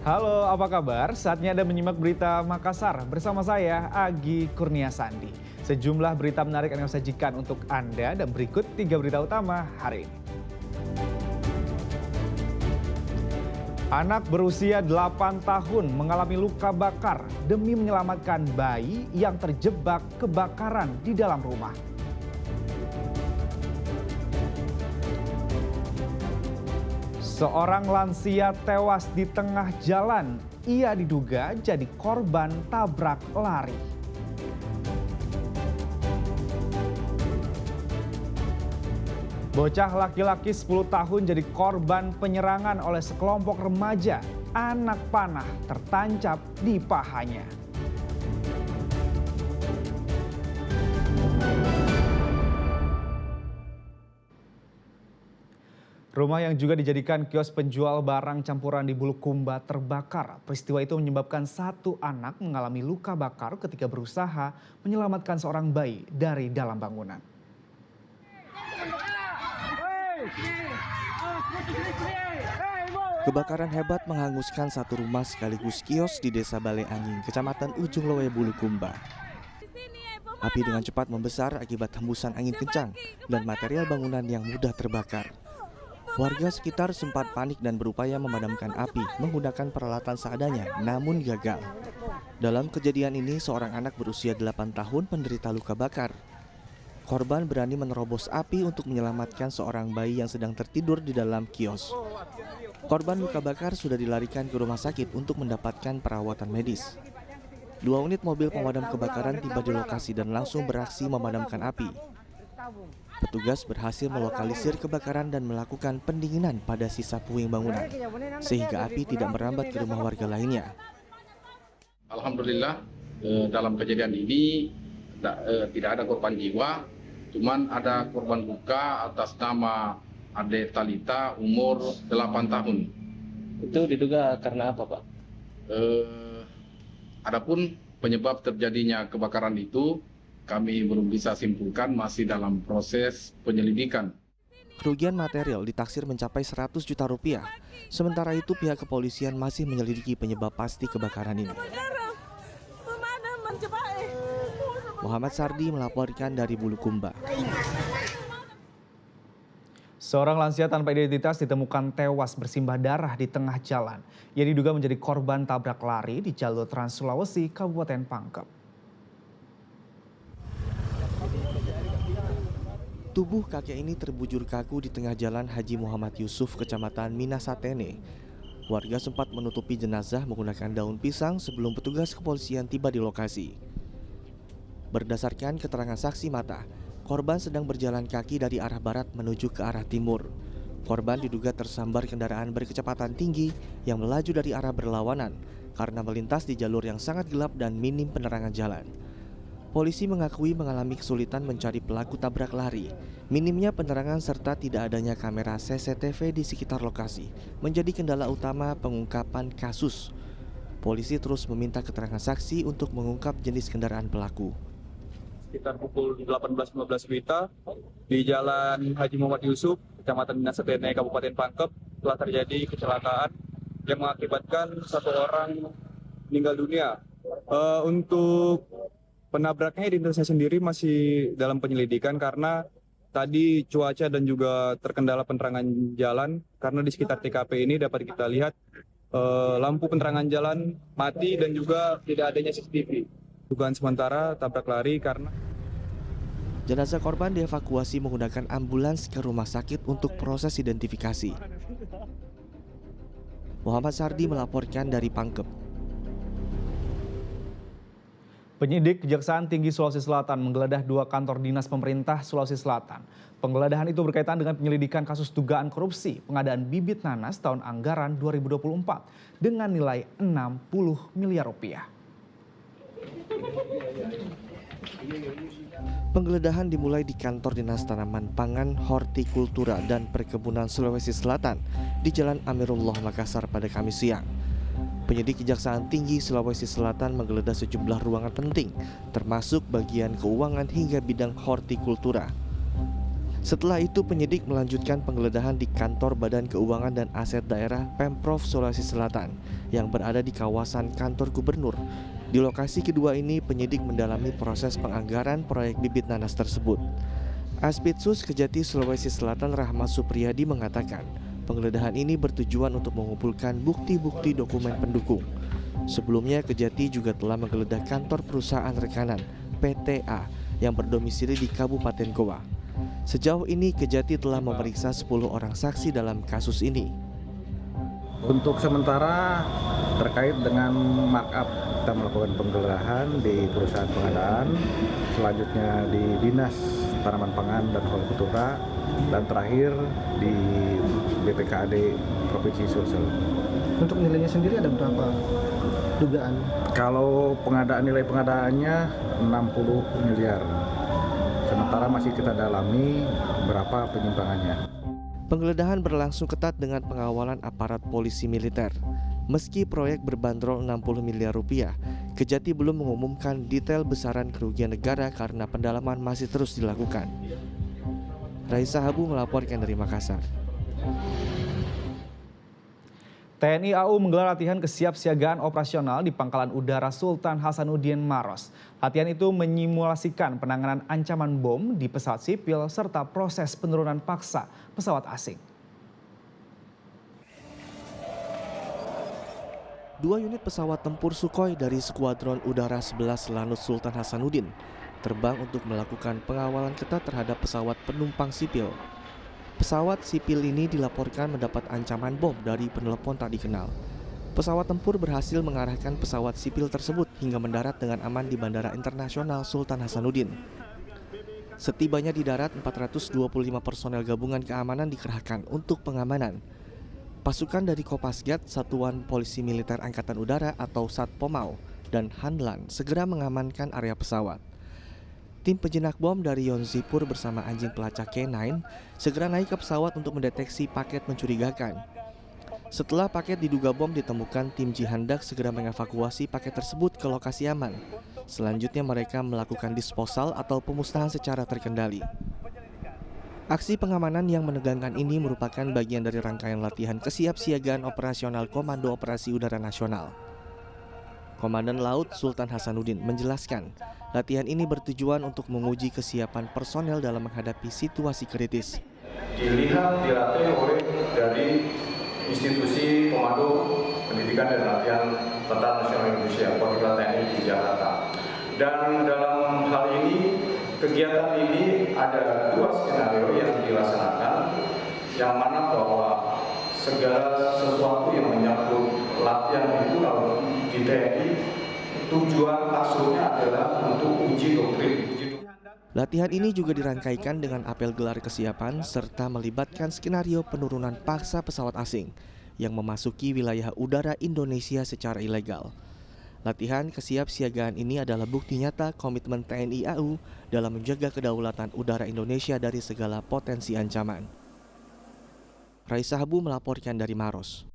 Halo, apa kabar? Saatnya Anda menyimak berita Makassar bersama saya, Agi Kurnia Sandi. Sejumlah berita menarik yang saya sajikan untuk Anda dan berikut 3 berita utama hari ini. Anak berusia 8 tahun mengalami luka bakar demi menyelamatkan bayi yang terjebak kebakaran di dalam rumah. Seorang lansia tewas di tengah jalan. Ia diduga jadi korban tabrak lari. Bocah laki-laki 10 tahun jadi korban penyerangan oleh sekelompok remaja. Anak panah tertancap di pahanya. Rumah yang juga dijadikan kios penjual barang campuran di Bulukumba terbakar. Peristiwa itu menyebabkan satu anak mengalami luka bakar ketika berusaha menyelamatkan seorang bayi dari dalam bangunan. Kebakaran hebat menghanguskan satu rumah sekaligus kios di Desa Balai Angin, Kecamatan Ujung Loe, Bulukumba. Api dengan cepat membesar akibat hembusan angin kencang dan material bangunan yang mudah terbakar. Warga sekitar sempat panik dan berupaya memadamkan api menggunakan peralatan seadanya, namun gagal. Dalam kejadian ini, seorang anak berusia 8 tahun penderita luka bakar. Korban berani menerobos api untuk menyelamatkan seorang bayi yang sedang tertidur di dalam kios. Korban luka bakar sudah dilarikan ke rumah sakit untuk mendapatkan perawatan medis. 2 unit mobil pemadam kebakaran tiba di lokasi dan langsung beraksi memadamkan api. Petugas berhasil melokalisir kebakaran dan melakukan pendinginan pada sisa puing bangunan, sehingga api tidak merambat ke rumah warga lainnya. Alhamdulillah dalam kejadian ini tidak ada korban jiwa, cuman ada korban luka atas nama Ade Talita umur 8 tahun. Itu diduga karena apa, Pak? Adapun penyebab terjadinya kebakaran itu kami belum bisa simpulkan, masih dalam proses penyelidikan. Kerugian material ditaksir mencapai 100 juta rupiah. Sementara itu pihak kepolisian masih menyelidiki penyebab pasti kebakaran ini. Muhammad Sardi melaporkan dari Bulukumba. Seorang lansia tanpa identitas ditemukan tewas bersimbah darah di tengah jalan. Ia diduga menjadi korban tabrak lari di jalur Trans Sulawesi, Kabupaten Pangkep. Tubuh kakek ini terbujur kaku di tengah jalan Haji Muhammad Yusuf, Kecamatan Minasatene. Warga sempat menutupi jenazah menggunakan daun pisang sebelum petugas kepolisian tiba di lokasi. Berdasarkan keterangan saksi mata, korban sedang berjalan kaki dari arah barat menuju ke arah timur. Korban diduga tersambar kendaraan berkecepatan tinggi yang melaju dari arah berlawanan karena melintas di jalur yang sangat gelap dan minim penerangan jalan. Polisi mengakui mengalami kesulitan mencari pelaku tabrak lari. Minimnya penerangan serta tidak adanya kamera CCTV di sekitar lokasi menjadi kendala utama pengungkapan kasus. Polisi terus meminta keterangan saksi untuk mengungkap jenis kendaraan pelaku. Sekitar pukul 18.15 WITA di Jalan Haji Muhammad Yusuf, Kecamatan Minasatene, Kabupaten Pangkep, telah terjadi kecelakaan yang mengakibatkan satu orang meninggal dunia. Untuk penabraknya identitasnya sendiri masih dalam penyelidikan karena tadi cuaca dan juga terkendala penerangan jalan, karena di sekitar TKP ini dapat kita lihat lampu penerangan jalan mati dan juga tidak adanya CCTV. Dugaan sementara tabrak lari karena Jenazah korban dievakuasi menggunakan ambulans ke rumah sakit untuk proses identifikasi. Muhammad Sardi melaporkan dari Pangkep. Penyidik Kejaksaan Tinggi Sulawesi Selatan menggeledah 2 kantor dinas pemerintah Sulawesi Selatan. Penggeledahan itu berkaitan dengan penyelidikan kasus dugaan korupsi pengadaan bibit nanas tahun anggaran 2024 dengan nilai 60 miliar rupiah. Penggeledahan dimulai di kantor Dinas Tanaman Pangan, Hortikultura dan Perkebunan Sulawesi Selatan di Jalan Amirullah, Makassar pada Kamis siang. Penyidik Kejaksaan Tinggi Sulawesi Selatan menggeledah sejumlah ruangan penting, termasuk bagian keuangan hingga bidang hortikultura. Setelah itu penyidik melanjutkan penggeledahan di kantor Badan Keuangan dan Aset Daerah Pemprov Sulawesi Selatan yang berada di kawasan kantor gubernur. Di lokasi kedua ini penyidik mendalami proses penganggaran proyek bibit nanas tersebut. Aspidsus Kejati Sulawesi Selatan Rahmat Supriyadi mengatakan penggeledahan ini bertujuan untuk mengumpulkan bukti-bukti dokumen pendukung. Sebelumnya Kejati juga telah menggeledah kantor perusahaan rekanan PTA yang berdomisili di Kabupaten Goa. Sejauh ini Kejati telah memeriksa 10 orang saksi dalam kasus ini. Untuk sementara terkait dengan markup, kita melakukan penggeledahan di perusahaan pengadaan, selanjutnya di Dinas Tanaman Pangan dan Hortikultura, dan terakhir di BPKAD Provinsi Sulsel. Untuk nilainya sendiri ada berapa dugaan? Kalau nilai pengadaannya 60 miliar. Sementara masih kita dalami berapa penyimpangannya. Penggeledahan berlangsung ketat dengan pengawalan aparat polisi militer. Meski proyek berbanderol 60 miliar rupiah, Kejati belum mengumumkan detail besaran kerugian negara karena pendalaman masih terus dilakukan. Raisa Habu melaporkan dari Makassar. TNI AU menggelar latihan kesiapsiagaan operasional di Pangkalan Udara Sultan Hasanuddin Maros. Latihan itu menyimulasikan penanganan ancaman bom di pesawat sipil serta proses penurunan paksa pesawat asing. 2 unit pesawat tempur Sukhoi dari Skuadron Udara 11 Lanut Sultan Hasanuddin terbang untuk melakukan pengawalan ketat terhadap pesawat penumpang sipil. Pesawat sipil ini dilaporkan mendapat ancaman bom dari penelepon tak dikenal. Pesawat tempur berhasil mengarahkan pesawat sipil tersebut hingga mendarat dengan aman di Bandara Internasional Sultan Hasanuddin. Setibanya di darat, 425 personel gabungan keamanan dikerahkan untuk pengamanan. Pasukan dari Kopasgat, Satuan Polisi Militer Angkatan Udara atau Satpomau, dan Hanlan segera mengamankan area pesawat. Tim penjinak bom dari Yonzipur bersama anjing pelacak K9 segera naik ke pesawat untuk mendeteksi paket mencurigakan. Setelah paket diduga bom ditemukan, tim Jihandak segera mengevakuasi paket tersebut ke lokasi aman. Selanjutnya mereka melakukan disposal atau pemusnahan secara terkendali. Aksi pengamanan yang menegangkan ini merupakan bagian dari rangkaian latihan kesiapsiagaan operasional Komando Operasi Udara Nasional. Komandan Laut Sultan Hasanuddin menjelaskan, latihan ini bertujuan untuk menguji kesiapan personel dalam menghadapi situasi kritis. Dilatih oleh dari institusi Komando Pendidikan dan Latihan Tentara Nasional Indonesia, Perwira TNI di Jakarta. Dan dalam hal ini, kegiatan ini ada 2 skenario yang dilaksanakan, yang mana bahwa segala sesuatu yang menyangkut latihan itu kalau di TNI tujuan maksudnya adalah untuk uji doktrin. Latihan ini juga dirangkaikan dengan apel gelar kesiapan serta melibatkan skenario penurunan paksa pesawat asing yang memasuki wilayah udara Indonesia secara ilegal. Latihan kesiapsiagaan ini adalah bukti nyata komitmen TNI AU dalam menjaga kedaulatan udara Indonesia dari segala potensi ancaman. Raisa Habu melaporkan dari Maros.